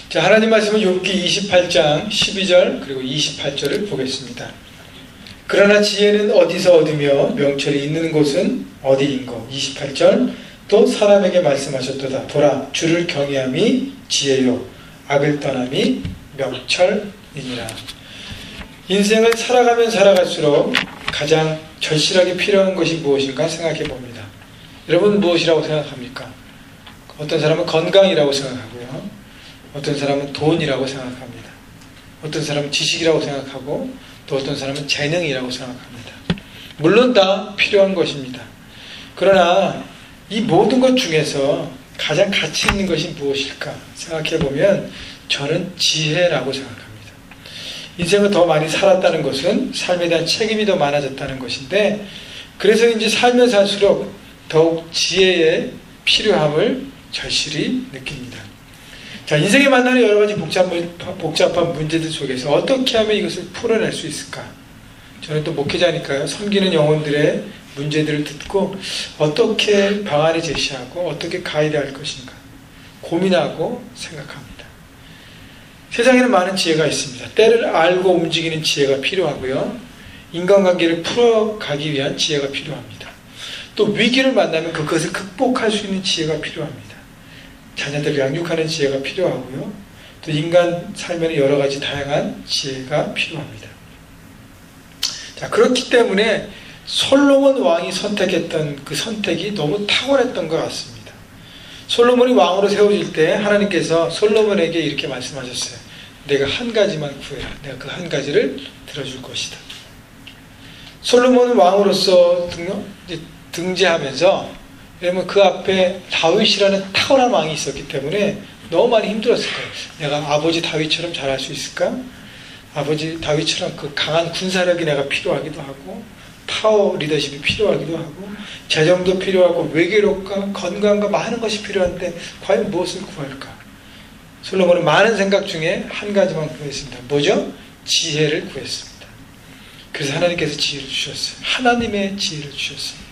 자, 하나님 말씀은 욥기 28장 12절 그리고 28절을 보겠습니다. 그러나 지혜는 어디서 얻으며 명철이 있는 곳은 어디인고. 28절 또 사람에게 말씀하셨도다. 보라, 주를 경외함이 지혜요 악을 떠남이 명철이니라. 인생을 살아가면 살아갈수록 가장 절실하게 필요한 것이 무엇인가 생각해 봅니다. 여러분 무엇이라고 생각합니까? 어떤 사람은 건강이라고 생각하고요, 어떤 사람은 돈이라고 생각합니다. 어떤 사람은 지식이라고 생각하고 또 어떤 사람은 재능이라고 생각합니다. 물론 다 필요한 것입니다. 그러나 이 모든 것 중에서 가장 가치 있는 것이 무엇일까 생각해 보면 저는 지혜라고 생각합니다. 인생을 더 많이 살았다는 것은 삶에 대한 책임이 더 많아졌다는 것인데, 그래서 이제 살면 살수록 더욱 지혜의 필요함을 절실히 느낍니다. 자, 인생에 만나는 여러 가지 복잡한 문제들 속에서 어떻게 하면 이것을 풀어낼 수 있을까? 저는 또 목회자니까요, 섬기는 영혼들의 문제들을 듣고 어떻게 방안을 제시하고 어떻게 가이드할 것인가 고민하고 생각합니다. 세상에는 많은 지혜가 있습니다. 때를 알고 움직이는 지혜가 필요하고요, 인간관계를 풀어가기 위한 지혜가 필요합니다. 또 위기를 만나면 그것을 극복할 수 있는 지혜가 필요합니다. 자녀들을 양육하는 지혜가 필요하고요, 또 인간 삶에는 여러 가지 다양한 지혜가 필요합니다. 자, 그렇기 때문에 솔로몬 왕이 선택했던 그 선택이 너무 탁월했던 것 같습니다. 솔로몬이 왕으로 세워질 때 하나님께서 솔로몬에게 이렇게 말씀하셨어요. 내가 한 가지만 구해라. 내가 그 한 가지를 들어줄 것이다. 솔로몬은 왕으로서 등재하면서, 왜냐면 그 앞에 다윗이라는 탁월한 왕이 있었기 때문에 너무 많이 힘들었을 거예요. 내가 아버지 다윗처럼 잘할 수 있을까? 아버지 다윗처럼 그 강한 군사력이 내가 필요하기도 하고, 파워 리더십이 필요하기도 하고, 재정도 필요하고, 외교력과 건강과 많은 것이 필요한데 과연 무엇을 구할까? 솔로몬은 많은 생각 중에 한 가지만 구했습니다. 뭐죠? 지혜를 구했습니다. 그래서 하나님께서 지혜를 주셨어요. 하나님의 지혜를 주셨습니다.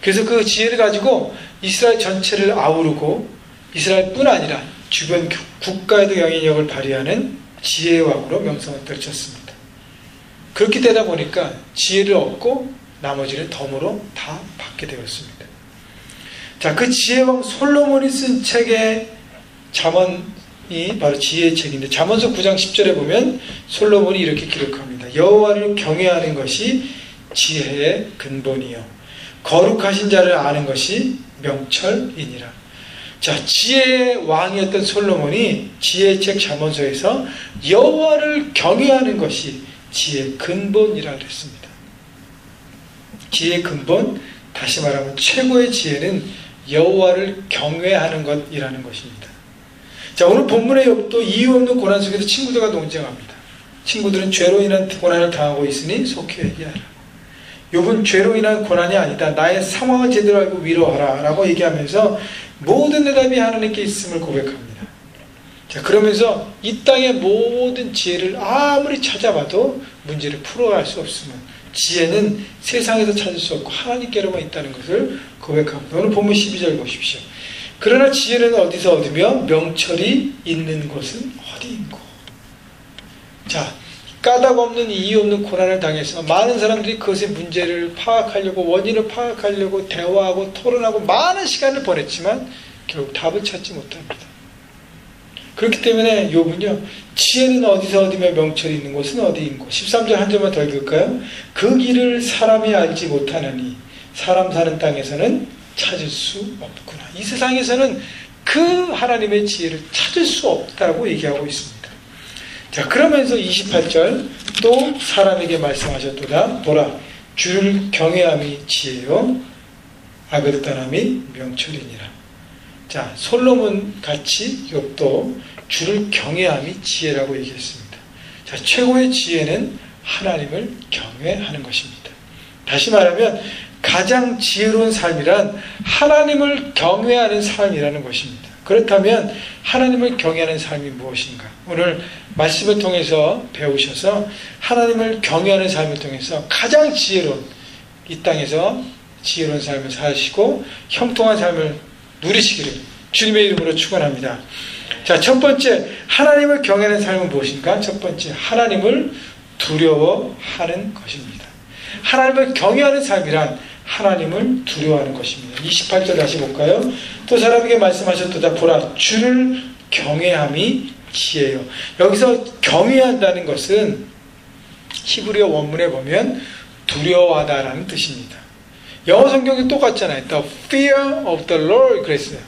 그래서 그 지혜를 가지고 이스라엘 전체를 아우르고, 이스라엘뿐 아니라 주변 국가에도 영향력을 발휘하는 지혜의 왕으로 명성을 떨쳤습니다. 그렇게 되다 보니까 지혜를 얻고 나머지를 덤으로 다 받게 되었습니다. 자, 그 지혜왕 솔로몬이 쓴 책의 잠언이 바로 지혜의 책인데, 잠언서 9장 10절에 보면 솔로몬이 이렇게 기록합니다. 여호와를 경외하는 것이 지혜의 근본이요 거룩하신 자를 아는 것이 명철이니라. 자, 지혜의 왕이었던 솔로몬이 지혜의 책 잠언서에서 여호와를 경외하는 것이 지혜의 근본이라고 했습니다. 지혜의 근본, 다시 말하면 최고의 지혜는 여호와를 경외하는 것이라는 것입니다. 자, 오늘 본문의 욥도 이유 없는 고난 속에서 친구들과 논쟁합니다. 친구들은 죄로 인한 고난을 당하고 있으니 속히 얘기하라. 욥은 죄로 인한 고난이 아니다, 나의 상황을 제대로 알고 위로하라 라고 얘기하면서 모든 대답이 하나님께 있음을 고백합니다. 자, 그러면서 이 땅의 모든 지혜를 아무리 찾아봐도 문제를 풀어갈 수 없으면 지혜는 세상에서 찾을 수 없고 하나님께로만 있다는 것을 고백합니다. 오늘 본문 12절 보십시오. 그러나 지혜는 어디서 얻으며 명철이 있는 곳은 어디인고. 자, 까닭 없는 이유 없는 고난을 당해서 많은 사람들이 그것의 문제를 파악하려고, 원인을 파악하려고 대화하고 토론하고 많은 시간을 보냈지만 결국 답을 찾지 못합니다. 그렇기 때문에 욥은요, 지혜는 어디서 얻으며 명철이 있는 곳은 어디인고. 13절 한 절만 더 읽을까요? 그 길을 사람이 알지 못하느니 사람 사는 땅에서는 찾을 수 없구나. 이 세상에서는 그 하나님의 지혜를 찾을 수 없다고 얘기하고 있습니다. 자, 그러면서 28절 또 사람에게 말씀하셨도다. 보라, 주를 경외함이 지혜요 악을 떠남이 명철이니라. 자, 솔로몬 같이 욥도 주를 경외함이 지혜라고 얘기했습니다. 자, 최고의 지혜는 하나님을 경외하는 것입니다. 다시 말하면 가장 지혜로운 삶이란 하나님을 경외하는 삶이라는 것입니다. 그렇다면 하나님을 경외하는 삶이 무엇인가? 오늘 말씀을 통해서 배우셔서 하나님을 경외하는 삶을 통해서 가장 지혜로운, 이 땅에서 지혜로운 삶을 사시고 형통한 삶을 누리시기를 주님의 이름으로 축원합니다. 자, 첫 번째, 하나님을 경외하는 삶은 무엇인가? 첫 번째, 하나님을 두려워하는 것입니다. 하나님을 경외하는 삶이란 하나님을 두려워하는 것입니다. 28절 다시 볼까요? 또 사람에게 말씀하셨도다. 보라, 주를 경외함이 지혜요. 여기서 경외한다는 것은 히브리어 원문에 보면 두려워하다라는 뜻입니다. 영어 성경이 똑같잖아요. The fear of the Lord 그랬어요.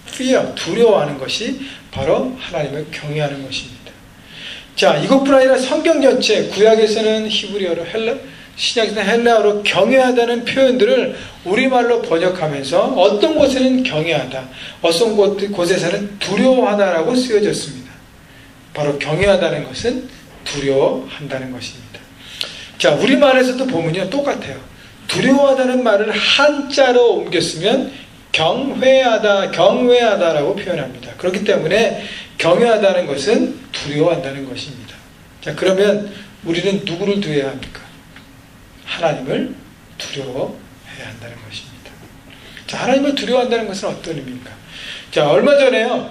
fear, 두려워하는 것이 바로 하나님을 경외하는 것입니다. 자, 이것뿐 아니라 성경 전체, 구약에서는 히브리어로, 신약에서는 헬라어로 경외하다는 표현들을 우리말로 번역하면서 어떤 곳에는 경외하다, 어떤 곳에서는 두려워하다라고 쓰여졌습니다. 바로 경외하다는 것은 두려워한다는 것입니다. 자, 우리말에서도 보면요, 똑같아요. 두려워하다는 말을 한자로 옮겼으면 경외하다라고 표현합니다. 그렇기 때문에 경외하다는 것은 두려워한다는 것입니다. 자, 그러면 우리는 누구를 두려워해야 합니까? 하나님을 두려워해야 한다는 것입니다. 자, 하나님을 두려워한다는 것은 어떤 의미인가? 자, 얼마 전에요,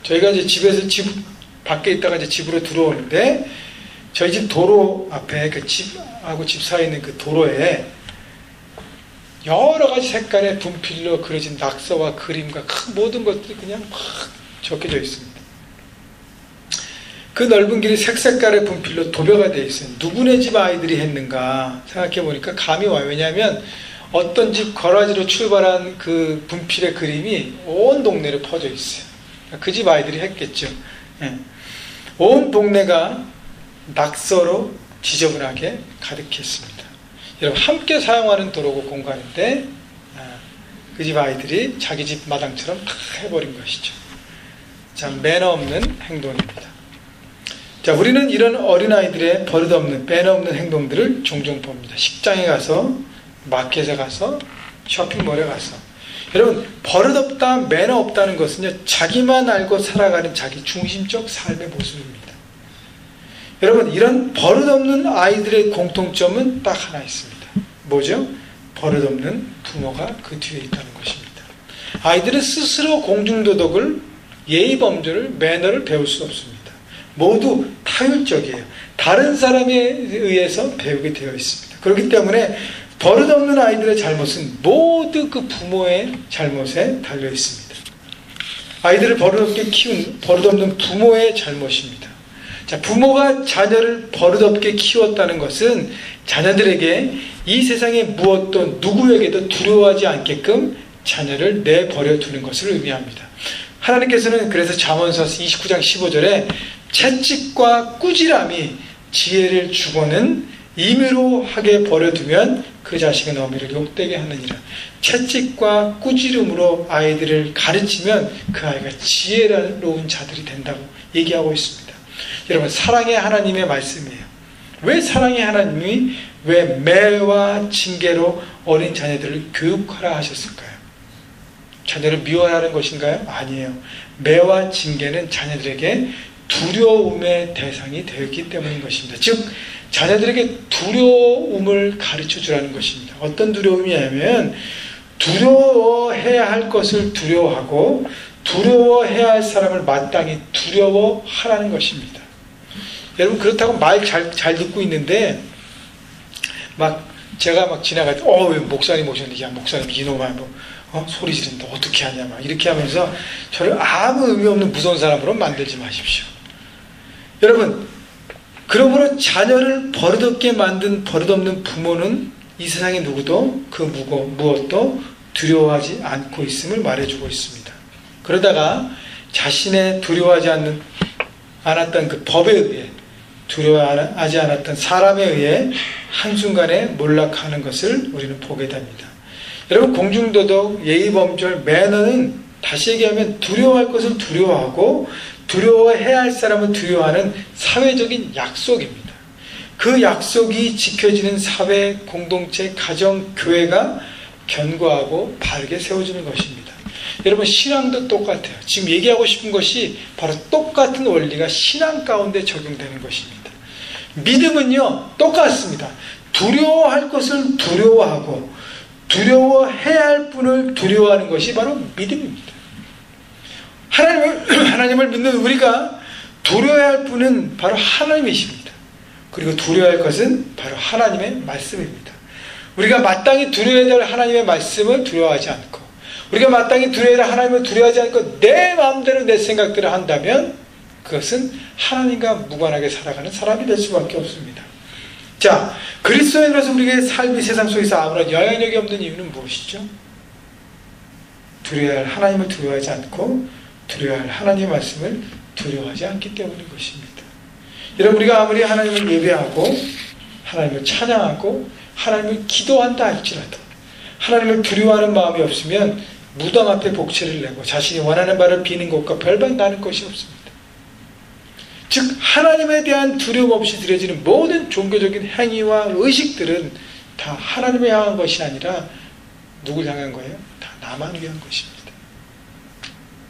저희가 이제 집 밖에 있다가 이제 집으로 들어오는데, 저희 집 도로 앞에 그 집하고 집 사이에 있는 그 도로에 여러 가지 색깔의 분필로 그려진 낙서와 그림과 모든 것들이 그냥 막 적혀져 있습니다. 그 넓은 길이 색색깔의 분필로 도배가 되어 있어요. 누구네 집 아이들이 했는가 생각해 보니까 감이 와요. 왜냐하면 어떤 집 거라지로 출발한 그 분필의 그림이 온 동네로 퍼져 있어요. 그 집 아이들이 했겠죠. 온 동네가 낙서로 지저분하게 가득했습니다. 여러분, 함께 사용하는 도로고 공간인데 그 집 아이들이 자기 집 마당처럼 다 해버린 것이죠. 참 매너 없는 행동입니다. 자, 우리는 이런 어린아이들의 버릇없는 매너 없는 행동들을 종종 봅니다. 식장에 가서, 마켓에 가서, 쇼핑몰에 가서. 여러분, 버릇없다, 매너 없다는 것은요, 자기만 알고 살아가는 자기 중심적 삶의 모습입니다. 여러분, 이런 버릇없는 아이들의 공통점은 딱 하나 있습니다. 뭐죠? 버릇없는 부모가 그 뒤에 있다는 것입니다. 아이들은 스스로 공중도덕을, 예의범절을, 매너를 배울 수 없습니다. 모두 타율적이에요. 다른 사람에 의해서 배우게 되어 있습니다. 그렇기 때문에 버릇없는 아이들의 잘못은 모두 그 부모의 잘못에 달려 있습니다. 아이들을 버릇없게 키운 버릇없는 부모의 잘못입니다. 자, 부모가 자녀를 버릇없게 키웠다는 것은 자녀들에게 이 세상의 무엇도 누구에게도 두려워하지 않게끔 자녀를 내버려 두는 것을 의미합니다. 하나님께서는 그래서 잠언서 29장 15절에 채찍과 꾸지람이 지혜를 주고는 임의로 하게 버려두면 그 자식은 어미를 욕되게 하느니라. 채찍과 꾸지름으로 아이들을 가르치면 그 아이가 지혜로운 자들이 된다고 얘기하고 있습니다. 여러분, 사랑의 하나님의 말씀이에요. 왜 사랑의 하나님이 왜 매와 징계로 어린 자녀들을 교육하라 하셨을까요? 자녀를 미워하는 것인가요? 아니에요. 매와 징계는 자녀들에게 두려움의 대상이 되었기 때문인 것입니다. 즉, 자녀들에게 두려움을 가르쳐 주라는 것입니다. 어떤 두려움이냐면 두려워해야 할 것을 두려워하고 두려워해야 할 사람을 마땅히 두려워하라는 것입니다. 여러분, 그렇다고 말 잘 듣고 있는데 제가 지나갈 때 왜 목사님 오셨는데, 야 목사님 이놈아 소리 지른다 어떻게 하냐 이렇게 하면서 저를 아무 의미 없는 무서운 사람으로 만들지 마십시오. 여러분, 그러므로 자녀를 버릇없게 만든 버릇없는 부모는 이 세상의 누구도 그 무엇도 두려워하지 않고 있음을 말해주고 있습니다. 그러다가 자신의 두려워하지 않았던 그 법에 의해, 두려워하지 않았던 사람에 의해 한순간에 몰락하는 것을 우리는 보게 됩니다. 여러분, 공중도덕, 예의범절, 매너는 다시 얘기하면 두려워할 것을 두려워하고 두려워해야 할 사람을 두려워하는 사회적인 약속입니다. 그 약속이 지켜지는 사회, 공동체, 가정, 교회가 견고하고 바르게 세워지는 것입니다. 여러분, 신앙도 똑같아요. 지금 얘기하고 싶은 것이 바로 똑같은 원리가 신앙 가운데 적용되는 것입니다. 믿음은요, 똑같습니다. 두려워할 것을 두려워하고 두려워해야 할 분을 두려워하는 것이 바로 믿음입니다. 하나님을 믿는 우리가 두려워야 할 분은 바로 하나님이십니다. 그리고 두려워야 할 것은 바로 하나님의 말씀입니다. 우리가 마땅히 두려워야 될 하나님의 말씀을 두려워하지 않고, 우리가 마땅히 두려워야 할 하나님을 두려워하지 않고 내 마음대로 내 생각대로 한다면 그것은 하나님과 무관하게 살아가는 사람이 될 수밖에 없습니다. 자, 그리스도인으로서 우리의 삶이 세상 속에서 아무런 영향력이 없는 이유는 무엇이죠? 두려워야 할 하나님을 두려워하지 않고 두려워야 할 하나님의 말씀을 두려워하지 않기 때문인 것입니다. 여러분, 우리가 아무리 하나님을 예배하고 하나님을 찬양하고 하나님을 기도한다 할지라도 하나님을 두려워하는 마음이 없으면 무덤 앞에 복채를 내고 자신이 원하는 바를 비는 것과 별반 다른 것이 없습니다. 즉 하나님에 대한 두려움 없이 드려지는 모든 종교적인 행위와 의식들은 다 하나님을 향한 것이 아니라 누굴 향한 거예요? 다 나만 위한 것입니다.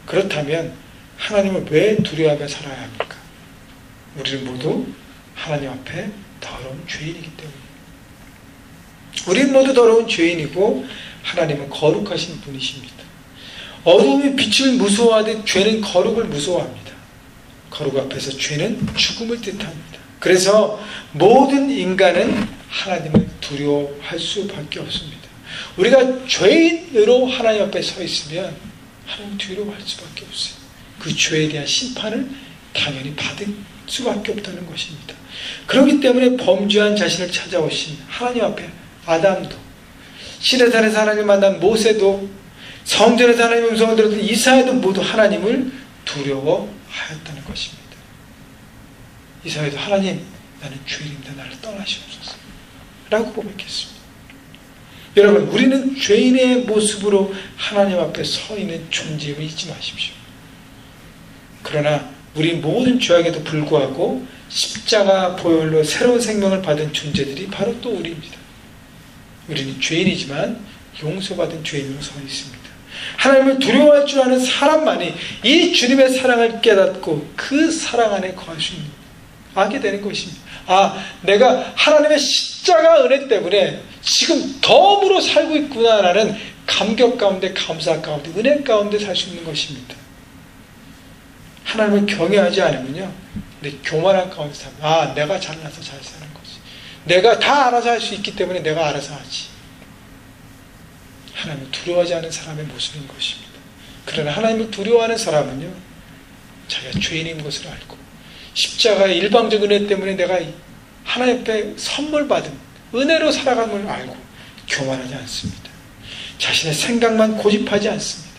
그렇다면 하나님을 왜 두려워하며 살아야 합니까? 우리는 모두 하나님 앞에 더러운 죄인이기 때문입니다. 우리는 모두 더러운 죄인이고 하나님은 거룩하신 분이십니다. 어두움이 빛을 무서워하듯 죄는 거룩을 무서워합니다. 거룩 앞에서 죄는 죽음을 뜻합니다. 그래서 모든 인간은 하나님을 두려워할 수밖에 없습니다. 우리가 죄인으로 하나님 앞에 서 있으면 하나님 두려워할 수밖에 없어요. 그 죄에 대한 심판을 당연히 받을 수밖에 없다는 것입니다. 그렇기 때문에 범죄한 자신을 찾아오신 하나님 앞에 아담도, 시내산에서 하나님을 만난 모세도, 성전에서 하나님의 음성을 들었던 이사야도 모두 하나님을 두려워하였다는 것입니다. 이사야도 하나님, 나는 죄인인데 나를 떠나시옵소서 라고 고백했습니다. 여러분, 우리는 죄인의 모습으로 하나님 앞에 서 있는 존재임을 잊지 마십시오. 그러나 우리 모든 죄악에도 불구하고 십자가 보혈로 새로운 생명을 받은 존재들이 바로 또 우리입니다. 우리는 죄인이지만 용서받은 죄인으로 서 있습니다. 하나님을 두려워할 줄 아는 사람만이 이 주님의 사랑을 깨닫고 그 사랑 안에 거할 수 있는, 알게 되는 것입니다. 아, 내가 하나님의 십자가 은혜 때문에 지금 덤으로 살고 있구나라는 감격 가운데, 감사 가운데, 은혜 가운데 살 수 있는 것입니다. 하나님을 경외하지 않으면요, 내 교만한 가운데 살면, 아, 내가 잘나서 잘 사는 거지, 내가 다 알아서 할 수 있기 때문에 내가 알아서 하지. 하나님을 두려워하지 않은 사람의 모습인 것입니다. 그러나 하나님을 두려워하는 사람은요, 자기가 죄인인 것을 알고 십자가의 일방적 은혜 때문에 내가 하나님 앞에 선물 받은 은혜로 살아감을 알고 교만하지 않습니다. 자신의 생각만 고집하지 않습니다.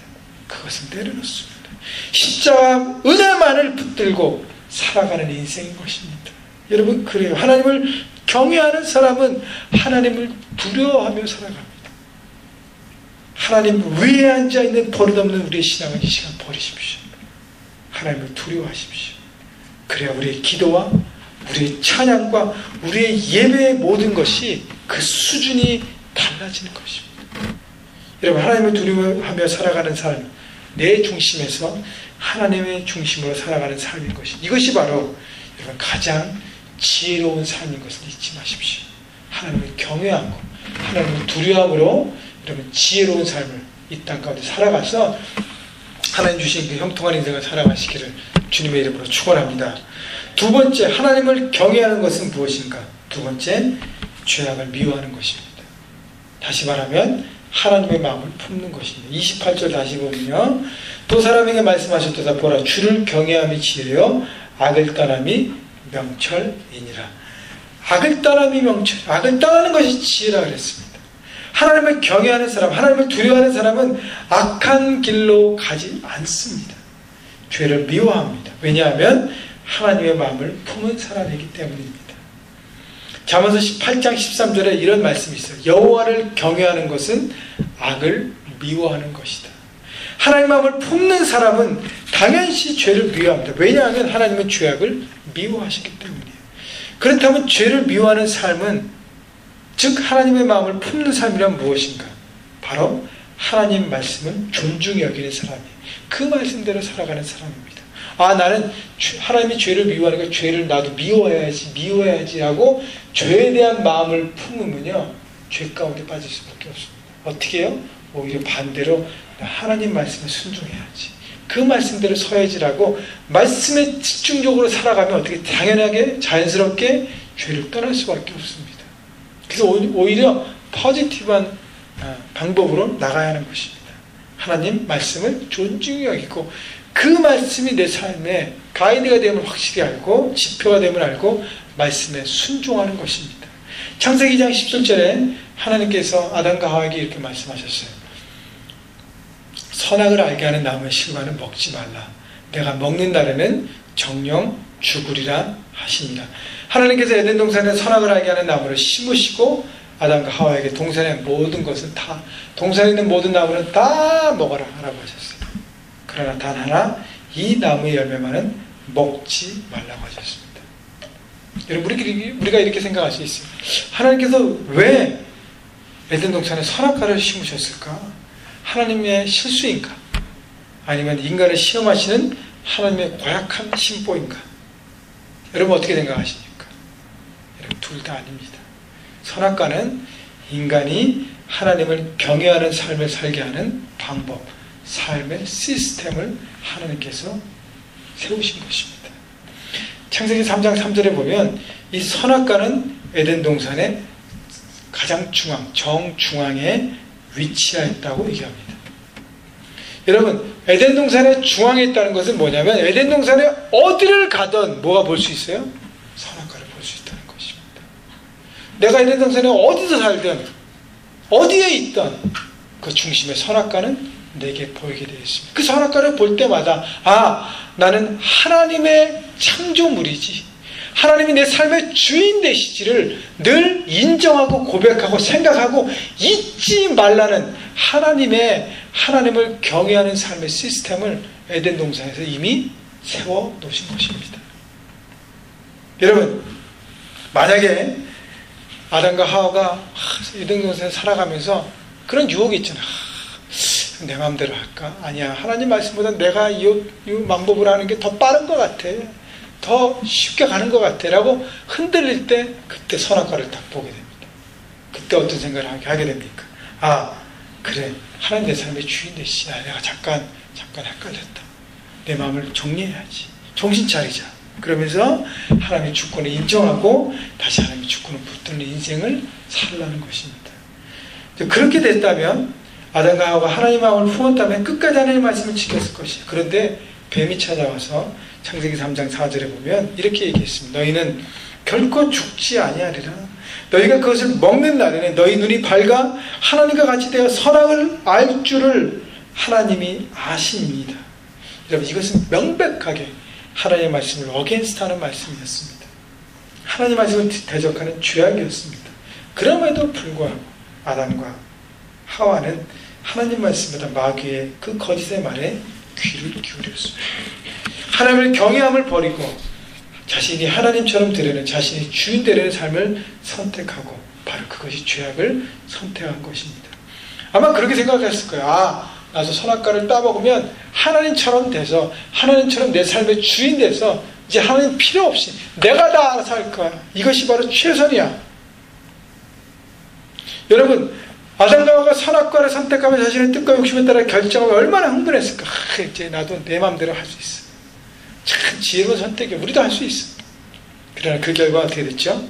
그것을 내려놓습니다. 십자가 은혜만을 붙들고 살아가는 인생인 것입니다. 여러분, 그래요. 하나님을 경외하는 사람은 하나님을 두려워하며 살아갑니다. 하나님 위에 앉아있는 버릇없는 우리의 신앙을 이 시간 버리십시오. 하나님을 두려워하십시오. 그래야 우리의 기도와 우리의 찬양과 우리의 예배의 모든 것이 그 수준이 달라지는 것입니다. 여러분, 하나님을 두려워하며 살아가는 삶, 내 중심에서 하나님의 중심으로 살아가는 삶인 것이, 이것이 바로 여러분 가장 지혜로운 삶인 것을 잊지 마십시오. 하나님을 경외하고 하나님을 두려움으로 여러분 지혜로운 삶을 이 땅 가운데 살아가서 하나님 주신 그 형통한 인생을 살아가시기를 주님의 이름으로 축원합니다. 두 번째, 하나님을 경외하는 것은 무엇인가? 두 번째, 죄악을 미워하는 것입니다. 다시 말하면 하나님의 마음을 품는 것입니다. 28절 다시 보면요, 또 사람에게 말씀하셨도다. 보라, 주를 경외함이 지혜요 악을 떠남이 명철이니라. 악을 떠남이 명철, 악을 떠나는 것이 지혜라 그랬습니다. 하나님을 경외하는 사람, 하나님을 두려워하는 사람은 악한 길로 가지 않습니다. 죄를 미워합니다. 왜냐하면 하나님의 마음을 품은 사람이기 때문입니다. 잠언서 18장 13절에 이런 말씀이 있어요. 여호와를 경외하는 것은 악을 미워하는 것이다. 하나님의 마음을 품는 사람은 당연시 죄를 미워합니다. 왜냐하면 하나님은 죄악을 미워하시기 때문이에요. 그렇다면 죄를 미워하는 삶은, 즉 하나님의 마음을 품는 삶이란 무엇인가? 바로 하나님 말씀을 존중히 여기는 사람이에요. 그 말씀대로 살아가는 사람입니다. 아, 나는 하나님이 죄를 미워하니까 죄를 나도 미워해야지 하고 죄에 대한 마음을 품으면요, 죄 가운데 빠질 수밖에 없습니다. 어떻게 해요? 오히려 반대로 하나님 말씀에 순종해야지, 그 말씀대로 서야지라고 말씀에 집중적으로 살아가면 어떻게 당연하게 자연스럽게 죄를 떠날 수밖에 없습니다. 그래서 오히려 포지티브한 방법으로 나가야 하는 것입니다. 하나님 말씀을 존중히 여기고 그 말씀이 내 삶에 가이드가 되면 확실히 알고 지표가 되면 알고 말씀에 순종하는 것입니다. 창세기 2장 17절에 하나님께서 아담과 하와에게 이렇게 말씀하셨어요. 선악을 알게 하는 나무의 실과는 먹지 말라. 내가 먹는 날에는 정령 죽으리라 하시니라. 하나님께서 에덴 동산에 선악을 알게 하는 나무를 심으시고 아담과 하와에게 동산의 모든 것은 다, 동산에 있는 모든 나무는 다 먹어라 하라고 하셨어요. 그러나 단 하나 이 나무의 열매만은 먹지 말라고 하셨습니다. 여러분, 우리가 이렇게 생각할 수 있어요. 하나님께서 왜 에덴 동산에 선악과를 심으셨을까? 하나님의 실수인가? 아니면 인간을 시험하시는 하나님의 고약한 심보인가? 여러분 어떻게 생각하십니까? 여러분 둘 다 아닙니다. 선악과는 인간이 하나님을 경외하는 삶을 살게 하는 방법, 삶의 시스템을 하나님께서 세우신 것입니다. 창세기 3장 3절에 보면 이 선악과는 에덴 동산의 가장 중앙, 정중앙에 위치하였다고 얘기합니다. 여러분, 에덴 동산의 중앙에 있다는 것은 뭐냐면 에덴 동산에 어디를 가든 뭐가 볼 수 있어요? 선악과를 볼 수 있다는 것입니다. 내가 에덴 동산에 어디서 살든 어디에 있든 그 중심의 선악과는 내게 보이게 되어 있습니다. 그 선악과를 볼 때마다 나는 하나님의 창조물이지, 하나님이 내 삶의 주인 되시지를 늘 인정하고 고백하고 생각하고 잊지 말라는 하나님을 경외하는 삶의 시스템을 에덴 동산에서 이미 세워 놓으신 것입니다. 여러분, 만약에 아담과 하와가 에덴 동산에 살아가면서 그런 유혹이 있잖아. 내 마음대로 할까? 아니야. 하나님 말씀보다 내가 이 방법을 하는 게 더 빠른 것 같아. 더 쉽게 가는 것 같아 라고 흔들릴 때 그때 선악과를 딱 보게 됩니다. 그때 어떤 생각을 하게 됩니까? 그래, 하나님 내 삶의 주인 되시지. 내가 잠깐 헷갈렸다. 내 마음을 정리해야지. 정신 차리자. 그러면서 하나님의 주권을 인정하고 다시 하나님의 주권을 붙드는 인생을 살라는 것입니다. 그렇게 됐다면 아담과 하와가 하나님 마음을 품었다면 끝까지 하나님의 말씀을 지켰을 것이에요. 그런데 뱀이 찾아와서 창세기 3장 4절에 보면 이렇게 얘기했습니다. 너희는 결코 죽지 아니하리라. 너희가 그것을 먹는 날에는 너희 눈이 밝아 하나님과 같이 되어 선악을 알 줄을 하나님이 아십니다. 여러분, 이것은 명백하게 하나님의 말씀을 어게인스트하는 말씀이었습니다. 하나님의 말씀을 대적하는 죄악이었습니다. 그럼에도 불구하고 아담과 하와는 하나님 말씀보다 마귀의 그 거짓의 말에 귀를 기울였습니다. 하나님을 경외함을 버리고 자신이 하나님처럼 되려는, 자신이 주인 되려는 삶을 선택하고 바로 그것이 죄악을 선택한 것입니다. 아마 그렇게 생각했을 거예요. 나도 선악과를 따먹으면 하나님처럼 돼서 하나님처럼 내 삶의 주인 돼서 이제 하나님 필요 없이 내가 다 알아서 할 거야. 이것이 바로 최선이야. 여러분, 아담과 하와가 선악과를 선택하며 자신의 뜻과 욕심에 따라 결정하면 얼마나 흥분했을까. 이제 나도 내 마음대로 할 수 있어. 참 지혜로운 선택이야. 우리도 할 수 있어. 그러나 그 결과 어떻게 됐죠?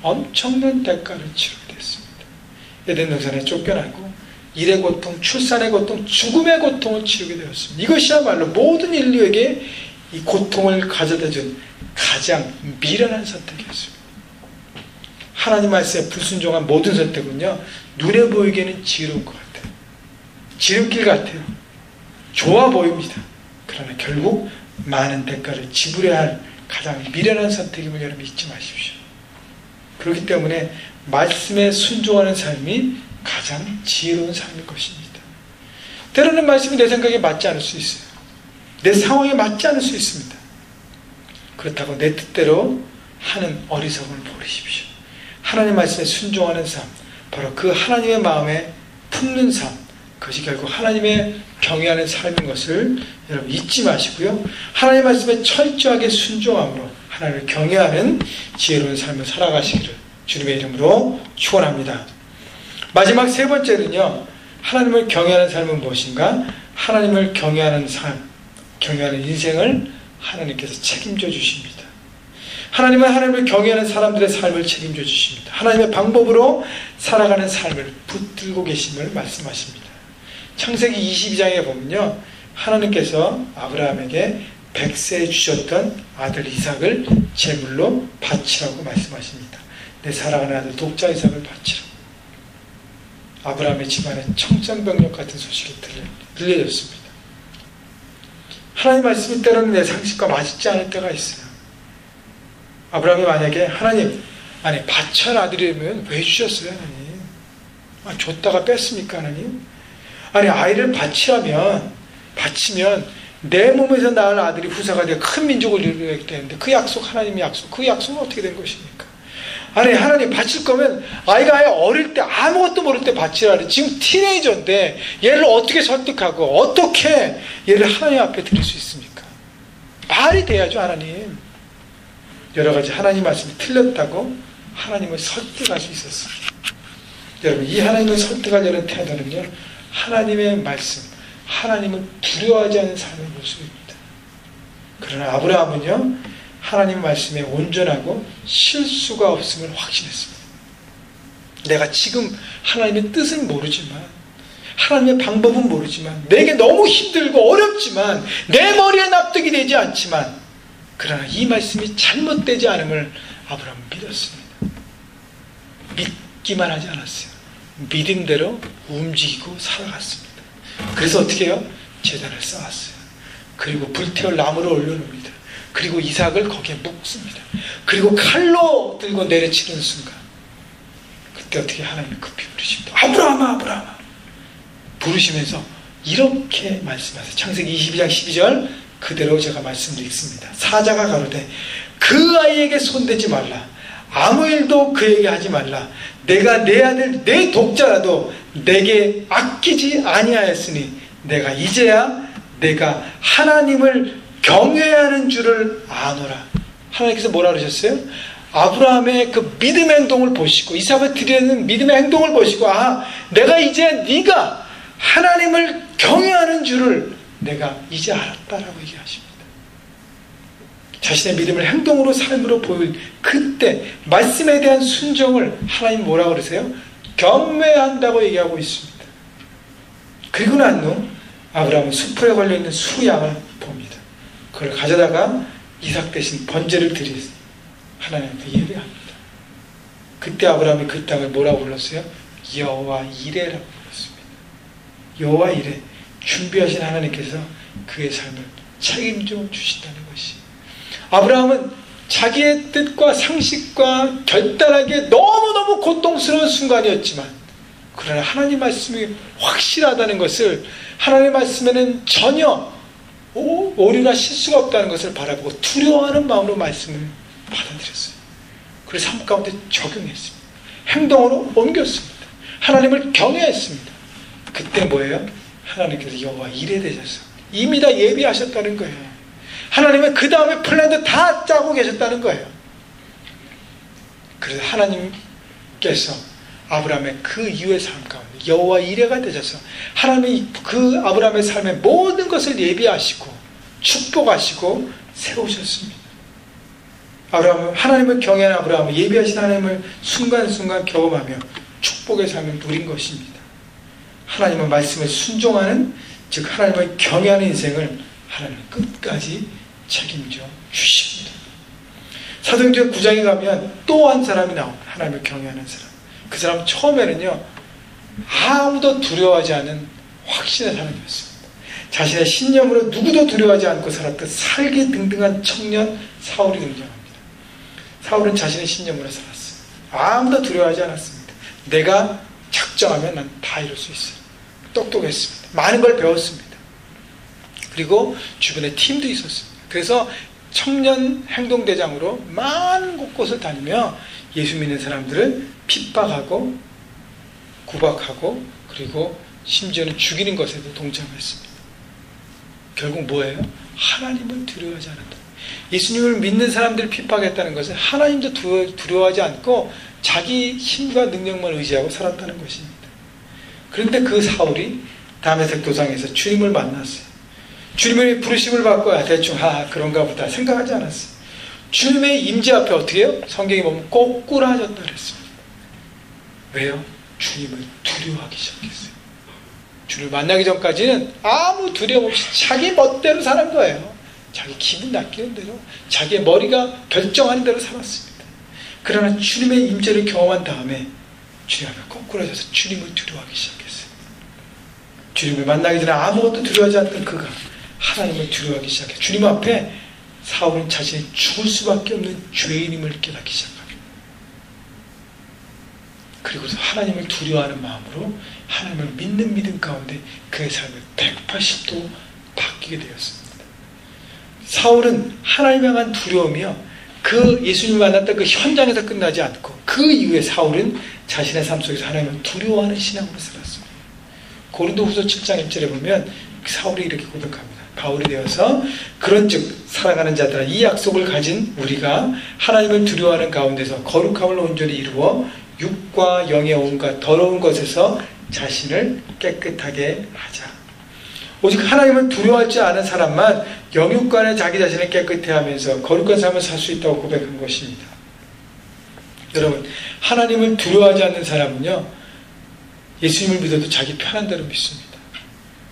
엄청난 대가를 치르게 됐습니다. 에덴 동산에 쫓겨나고 일의 고통, 출산의 고통, 죽음의 고통을 치르게 되었습니다. 이것이야말로 모든 인류에게 이 고통을 가져다준 가장 미련한 선택이었습니다. 하나님 말씀에 불순종한 모든 선택은요, 눈에 보이기에는 지혜로운 것 같아요. 지름길 같아요. 좋아 보입니다. 그러나 결국 많은 대가를 지불해야 할 가장 미련한 선택임을 여러분 잊지 마십시오. 그렇기 때문에 말씀에 순종하는 삶이 가장 지혜로운 삶일 것입니다. 때로는 말씀이 내 생각에 맞지 않을 수 있어요. 내 상황에 맞지 않을 수 있습니다. 그렇다고 내 뜻대로 하는 어리석음을 버리십시오. 하나님 말씀에 순종하는 삶, 바로 그 하나님의 마음에 품는 삶, 그것이 결국 하나님의 경외하는 삶인 것을 여러분 잊지 마시고요. 하나님 말씀에 철저하게 순종함으로 하나님을 경외하는 지혜로운 삶을 살아가시기를 주님의 이름으로 축원합니다. 마지막 세 번째는요, 하나님을 경외하는 삶은 무엇인가? 하나님을 경외하는 삶, 경외하는 인생을 하나님께서 책임져 주십니다. 하나님은 하나님을 경외하는 사람들의 삶을 책임져 주십니다. 하나님의 방법으로 살아가는 삶을 붙들고 계심을 말씀하십니다. 창세기 22장에 보면요, 하나님께서 아브라함에게 100세에 주셨던 아들 이삭을 제물로 바치라고 말씀하십니다. 내 사랑하는 아들 독자 이삭을 바치라고. 아브라함의 집안에 청천벽력 같은 소식이 들려졌습니다. 하나님 말씀이 때로는 내 상식과 맞지 않을 때가 있어요. 아브라함이 만약에 하나님, 아니 바천 아들이면 왜 주셨어요 하나님? 줬다가 뺐습니까 하나님? 아니 아이를 바치면 내 몸에서 낳을 아들이 후사가 되어 큰 민족을 이루게 되는데 그 약속, 하나님의 약속, 그 약속은 어떻게 된 것입니까? 아니 하나님 바칠 거면 아이가 아예 어릴 때 아무것도 모를 때 바치라. 지금 티네이저인데 얘를 어떻게 설득하고 어떻게 얘를 하나님 앞에 드릴 수 있습니까? 말이 돼야죠. 하나님 여러 가지 하나님 말씀이 틀렸다고 하나님을 설득할 수 있었습니다. 여러분 이 하나님을 설득하려는 태도는요, 하나님의 말씀, 하나님을 두려워하지 않는 삶의 모습입니다. 그러나 아브라함은요, 하나님 말씀에 온전하고 실수가 없음을 확신했습니다. 내가 지금 하나님의 뜻은 모르지만, 하나님의 방법은 모르지만, 내게 너무 힘들고 어렵지만, 내 머리에 납득이 되지 않지만, 그러나 이 말씀이 잘못되지 않음을 아브라함은 믿었습니다. 믿기만 하지 않았어요. 믿음대로 움직이고 살아갔습니다. 그래서 어떻게 해요? 제단을 쌓았어요. 그리고 불태울 나무를 올려놓습니다. 그리고 이삭을 거기에 묶습니다. 그리고 칼로 들고 내려치는 순간, 그때 어떻게 하나님이 급히 부르십니다. 아브라함아, 아브라함아 부르시면서 이렇게 말씀하세요. 창세기 22장 12절 그대로 제가 말씀을 읽습니다. 사자가 가로되 그 아이에게 손대지 말라. 아무 일도 그에게 하지 말라. 내가 내 아들 내 독자라도 내게 아끼지 아니하였으니 내가 이제야 내가 하나님을 경외하는 줄을 아노라. 하나님께서 뭐라 그러셨어요? 아브라함의 그 믿음의 행동을 보시고 이삭을 드리는 믿음의 행동을 보시고, 내가 이제 네가 하나님을 경외하는 줄을 내가 이제 알았다라고 얘기하십니다. 자신의 믿음을 행동으로 삶으로 보일 그때 말씀에 대한 순종을 하나님 뭐라고 그러세요? 경외한다고 얘기하고 있습니다. 그리고 난 후 아브라함은 수풀에 걸려있는 수양을 봅니다. 그걸 가져다가 이삭 대신 번제를 드리지 하나님한테 예배합니다. 그때 아브라함이 그 땅을 뭐라고 불렀어요? 여호와 이레라고 불렀습니다. 여호와 이레, 준비하신 하나님께서 그의 삶을 책임져 주신다는 것이, 아브라함은 자기의 뜻과 상식과 결단하기에 너무너무 고통스러운 순간이었지만, 그러나 하나님 말씀이 확실하다는 것을, 하나님 말씀에는 전혀 오류나 실수가 없다는 것을 바라보고 두려워하는 마음으로 말씀을 받아들였어요. 그래서 삶 가운데 적용했습니다. 행동으로 옮겼습니다. 하나님을 경외했습니다. 그때 뭐예요? 하나님께서 여호와 이레 되셔서 이미 다 예비하셨다는 거예요. 하나님은 그 다음에 플랜도 다 짜고 계셨다는 거예요. 그래서 하나님께서 아브라함의 그 이후의 삶 가운데 여호와 이레가 되셔서 하나님이 그 아브라함의 삶의 모든 것을 예비하시고 축복하시고 세우셨습니다. 아브라함은 하나님을 경외하는 아브라함은 예비하신 하나님을 순간순간 경험하며 축복의 삶을 누린 것입니다. 하나님의 말씀에 순종하는, 즉 하나님을 경외하는 인생을 하나님은 끝까지 책임져 주십니다. 사도행전 9장에 가면 또 한 사람이 나옵니다. 하나님을 경외하는 사람. 그 사람 처음에는요, 아무도 두려워하지 않은 확신의 사람이었습니다. 자신의 신념으로 누구도 두려워하지 않고 살았던 살기 등등한 청년 사울이 등장합니다. 사울은 자신의 신념으로 살았어요. 아무도 두려워하지 않았습니다. 내가 작정하면 난 다 이룰 수 있어요. 똑똑했습니다. 많은 걸 배웠습니다. 그리고 주변에 팀도 있었습니다. 그래서 청년 행동대장으로 많은 곳곳을 다니며 예수 믿는 사람들을 핍박하고 구박하고 그리고 심지어는 죽이는 것에도 동참했습니다. 결국 뭐예요? 하나님을 두려워하지 않았다. 예수님을 믿는 사람들을 핍박했다는 것은 하나님도 두려워하지 않고 자기 힘과 능력만 의지하고 살았다는 것입니다. 그런데 그 사울이 다메섹 도상에서 주님을 만났어요. 주님의 부르심을 받고 대충 그런가 보다 생각하지 않았어요. 주님의 임재 앞에 어떻게 해요? 성경에 보면 꼬꾸라졌다 그랬습니다. 왜요? 주님을 두려워하기 시작했어요. 주님을 만나기 전까지는 아무 두려움 없이 자기 멋대로 사는 거예요. 자기 기분 낚이는 대로, 자기의 머리가 결정하는 대로 살았습니다. 그러나 주님의 임재를 경험한 다음에 주님 앞에 꼬꾸라져서 주님을 두려워하기 시작했어요. 주님을 만나기 전에 아무것도 두려워하지 않던 그가 하나님을 두려워하기 시작해요. 주님 앞에 사울은 자신이 죽을 수밖에 없는 죄인임을 깨닫기 시작합니다. 그리고서 하나님을 두려워하는 마음으로 하나님을 믿는 믿음 가운데 그의 삶을 180도 바뀌게 되었습니다. 사울은 하나님 향한 두려움이요, 그 예수님을 만났던 그 현장에서 끝나지 않고 그 이후에 사울은 자신의 삶 속에서 하나님을 두려워하는 신앙으로 살았습니다. 고린도후서 7장 1절에 보면 사울이 이렇게 고백합니다. 바울이 되어서 그런즉 살아가는 자들아, 이 약속을 가진 우리가 하나님을 두려워하는 가운데서 거룩함을 온전히 이루어 육과 영의 온갖 더러운 것에서 자신을 깨끗하게 하자. 오직 하나님을 두려워하지 않은 사람만 영육간에 자기 자신을 깨끗해 하면서 거룩한 삶을 살 수 있다고 고백한 것입니다. 여러분, 하나님을 두려워하지 않는 사람은요, 예수님을 믿어도 자기 편한 대로 믿습니다.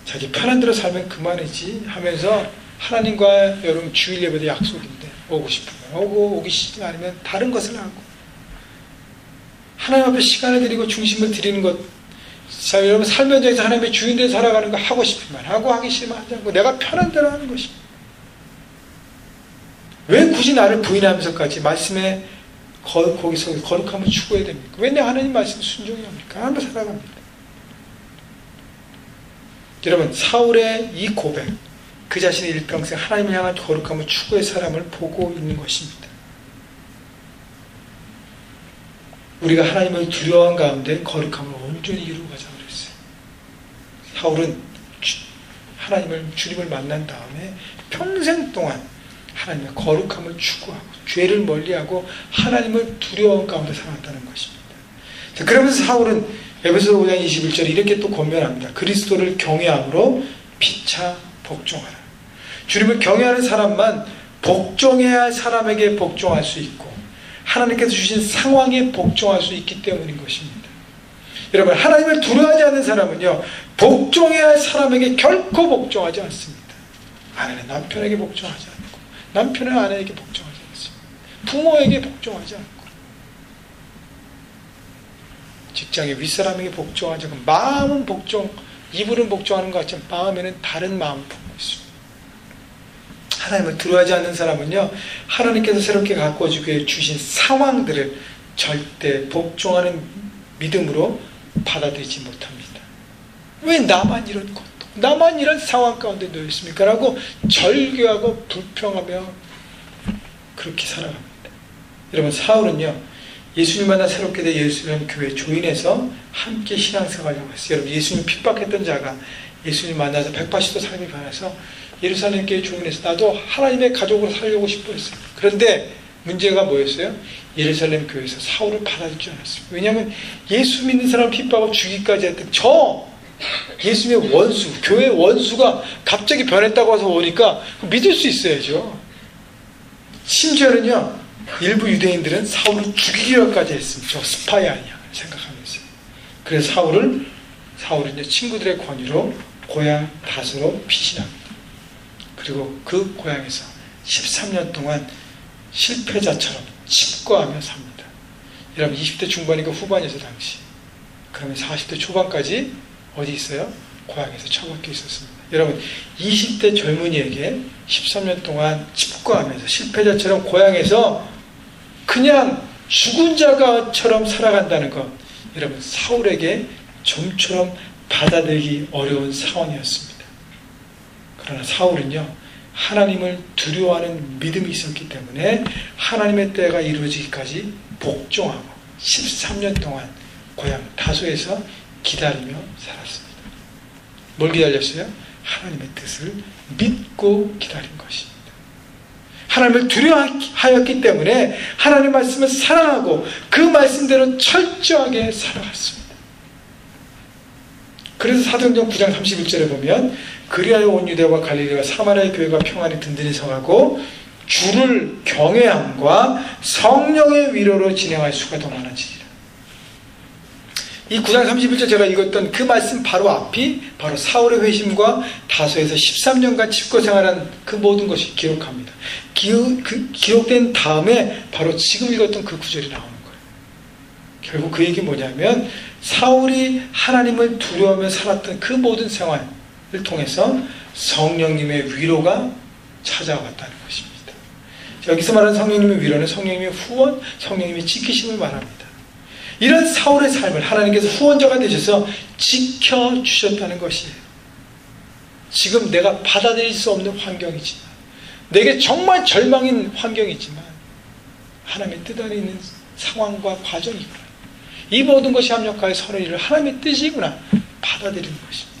자기 편한 대로 살면 그만이지 하면서 하나님과 여러분 주일 예배도 약속인데 오고 싶으면 오고 오기 싫지 않으면 다른 것을 하고, 하나님 앞에 시간을 드리고 중심을 드리는 것, 자, 여러분 삶 현장에서 하나님의 주인되어 살아가는 거 하고 싶으면 하고 하기 싫으면 하지 않고 내가 편한 대로 하는 것입니다. 왜 굳이 나를 부인하면서까지 말씀에 거기서 거룩함을 추구해야 됩니까? 왜 내 하나님 말씀 순종이 합니까? 하나님을 살아갑니다. 여러분, 사울의 이 고백, 그 자신의 일평생 하나님을 향한 거룩함을 추구의 사람을 보고 있는 것입니다. 우리가 하나님을 두려워한 가운데 거룩함을 온전히 이루고 가자고 그랬어요. 사울은 주님을 만난 다음에 평생 동안 하나님의 거룩함을 추구하고 죄를 멀리하고 하나님을 두려워한 가운데 살았다는 것입니다. 자, 그러면서 사울은 에베소서 5장 21절에 이렇게 또 권면합니다. 그리스도를 경외함으로 피차 복종하라. 주님을 경외하는 사람만 복종해야 할 사람에게 복종할 수 있고 하나님께서 주신 상황에 복종할 수 있기 때문인 것입니다. 여러분, 하나님을 두려워하지 않는 사람은요, 복종해야 할 사람에게 결코 복종하지 않습니다. 아내는 남편에게 복종하지 않고, 남편은 아내에게 복종하지 않습니다. 부모에게 복종하지 않고, 직장의 윗사람에게 복종하지 않고, 마음은 입으로는 복종하는 것 같지만 마음에는 다른 마음을 품고 있습니다. 하나님을 두려워하지 않는 사람은요, 하나님께서 새롭게 가꾸어 주게 주신 상황들을 절대 복종하는 믿음으로 받아들이지 못합니다. 왜 나만 이런 고통, 나만 이런 상황 가운데 놓여 있습니까? 라고 절규하고 불평하며 그렇게 살아갑니다. 여러분, 사울은요, 예수님 만나 새롭게 된 예루살렘 교회 조인에서 함께 신앙생활을 했어요. 여러분, 예수님 핍박했던 자가 예수님 만나서 180도 삶이 변해서 예루살렘 교회 조인에서 나도 하나님의 가족으로 살려고 싶어 했어요. 그런데 문제가 뭐였어요? 예루살렘 교회에서 사울을 받아들이지 않았어요. 왜냐하면 예수 믿는 사람을 핍박하고 죽이기까지 했던 예수님의 원수, 교회 원수가 갑자기 변했다고 해서 오니까 믿을 수 있어야죠. 심지어는요, 일부 유대인들은 사울을 죽이기까지 했습니다. 저 스파이 아니야 생각하면서. 그래서 사울은 친구들의 권유로 고향 다소로 피신합니다. 그리고 그 고향에서 13년 동안 실패자처럼 칩거하며 삽니다. 여러분, 20대 중반이고 후반이죠 당시. 그러면 40대 초반까지 어디 있어요? 고향에서 처박혀 있었습니다. 여러분, 20대 젊은이에게 13년 동안 칩거하면서 실패자처럼 고향에서 그냥 죽은 자가처럼 살아간다는 것, 여러분, 사울에게 좀처럼 받아들이기 어려운 상황이었습니다. 그러나 사울은요, 하나님을 두려워하는 믿음이 있었기 때문에 하나님의 때가 이루어지기까지 복종하고 13년 동안 고향 다소에서 기다리며 살았습니다. 뭘 기다렸어요? 하나님의 뜻을 믿고 기다린 것입니다. 하나님을 두려워하였기 때문에 하나님의 말씀을 사랑하고 그 말씀대로 철저하게 살아갔습니다. 그래서 사도행전 9장 31절에 보면 그리하여 온 유대와 갈릴리와 사마리아의 교회가 평안히 든든히 서가고 주를 경외함과 성령의 위로로 진행할 수가 더 많아지리라. 이 9장 31절 제가 읽었던 그 말씀 바로 앞이 바로 사울의 회심과 다소에서 13년간 집거 생활한 그 모든 것이 기록합니다. 기록된 다음에 바로 지금 읽었던 그 구절이 나오는 거예요. 결국 그 얘기 뭐냐면 사울이 하나님을 두려워하며 살았던 그 모든 생활을 통해서 성령님의 위로가 찾아왔다는 것입니다. 여기서 말하는 성령님의 위로는 성령님의 후원, 성령님의 지키심을 말합니다. 이런 사울의 삶을 하나님께서 후원자가 되셔서 지켜주셨다는 것이에요. 지금 내가 받아들일 수 없는 환경이지만, 내게 정말 절망인 환경이지만 하나님의 뜻 안에 있는 상황과 과정이구나, 이 모든 것이 합력하여 선을 이룰 하나님의 뜻이구나 받아들이는 것입니다.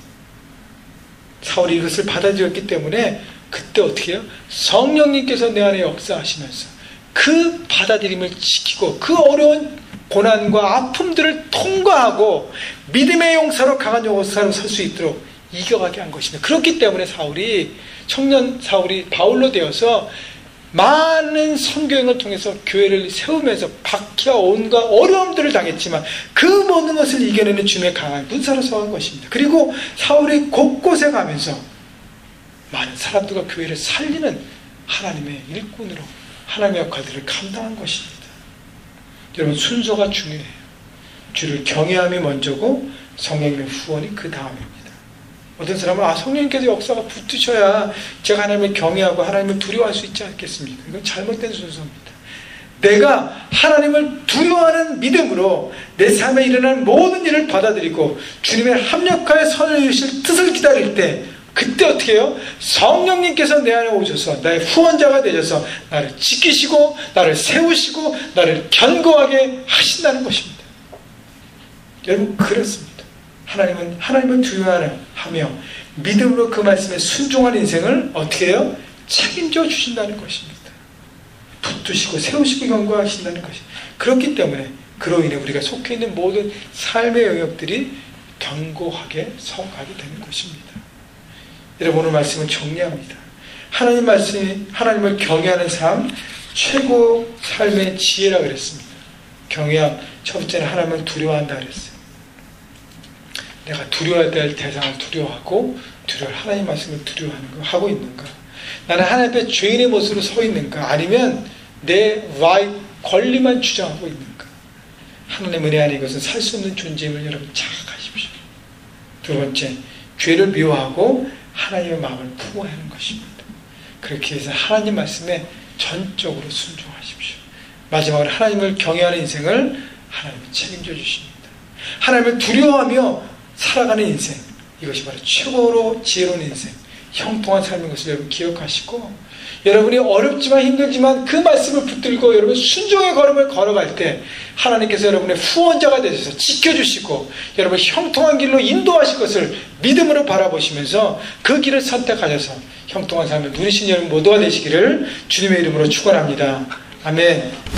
사울이 이것을 받아들였기 때문에 그때 어떻게 해요? 성령님께서 내 안에 역사하시면서 그 받아들임을 지키고 그 어려운 고난과 아픔들을 통과하고 믿음의 용사로 강한 용사로 설 수 있도록 이겨가게 한 것입니다. 그렇기 때문에 청년 사울이 바울로 되어서 많은 선교행을 통해서 교회를 세우면서 박해와 온갖 어려움들을 당했지만 그 모든 것을 이겨내는 주님의 강한 군사로 서한 것입니다. 그리고 사울이 곳곳에 가면서 많은 사람들과 교회를 살리는 하나님의 일꾼으로 하나님의 역할들을 감당한 것입니다. 여러분, 순서가 중요해요. 주를 경외함이 먼저고 성령님의 후원이 그 다음입니다. 어떤 사람은 성령님께서 역사가 붙으셔야 제가 하나님을 경외하고 하나님을 두려워할 수 있지 않겠습니까? 이건 잘못된 순서입니다. 내가 하나님을 두려워하는 믿음으로 내 삶에 일어나는 모든 일을 받아들이고 주님의 합력하여 선을 이루실 뜻을 기다릴 때, 그때 어떻게 해요? 성령님께서 내 안에 오셔서 나의 후원자가 되셔서 나를 지키시고 나를 세우시고 나를 견고하게 하신다는 것입니다. 여러분, 그렇습니다. 하나님은 하나님을 두려워하며 믿음으로 그 말씀에 순종한 인생을 어떻게 해요? 책임져 주신다는 것입니다. 붙드시고 세우시고 견고하신다는 것입니다. 그렇기 때문에 그로 인해 우리가 속해 있는 모든 삶의 영역들이 견고하게 서가게 되는 것입니다. 여러분, 오늘 말씀은 정리합니다. 하나님 말씀이 하나님을 경외하는 삶, 최고 삶의 지혜라고 그랬습니다. 경외함, 첫 번째는 하나님을 두려워한다 그랬어요. 내가 두려워해야 될 대상을 두려워하고 하나님 말씀을 두려워하는 거 하고 있는가? 나는 하나님 앞에 죄인의 모습으로 서 있는가? 아니면 내 권리만 주장하고 있는가? 하나님 은혜 안에 이것은 살 수 없는 존재임을 여러분 자각하십시오. 두 번째, 죄를 미워하고 하나님의 마음을 품어하는 것입니다. 그렇게 해서 하나님 말씀에 전적으로 순종하십시오. 마지막으로 하나님을 경외하는 인생을 하나님이 책임져 주십니다. 하나님을 두려워하며 살아가는 인생, 이것이 바로 최고로 지혜로운 인생, 형통한 삶인 것을 여러분 기억하시고, 여러분이 어렵지만 힘들지만 그 말씀을 붙들고 여러분 순종의 걸음을 걸어갈 때 하나님께서 여러분의 후원자가 되셔서 지켜주시고 여러분 형통한 길로 인도하실 것을 믿음으로 바라보시면서 그 길을 선택하셔서 형통한 삶을 누리신 여러분 모두가 되시기를 주님의 이름으로 축원합니다. 아멘.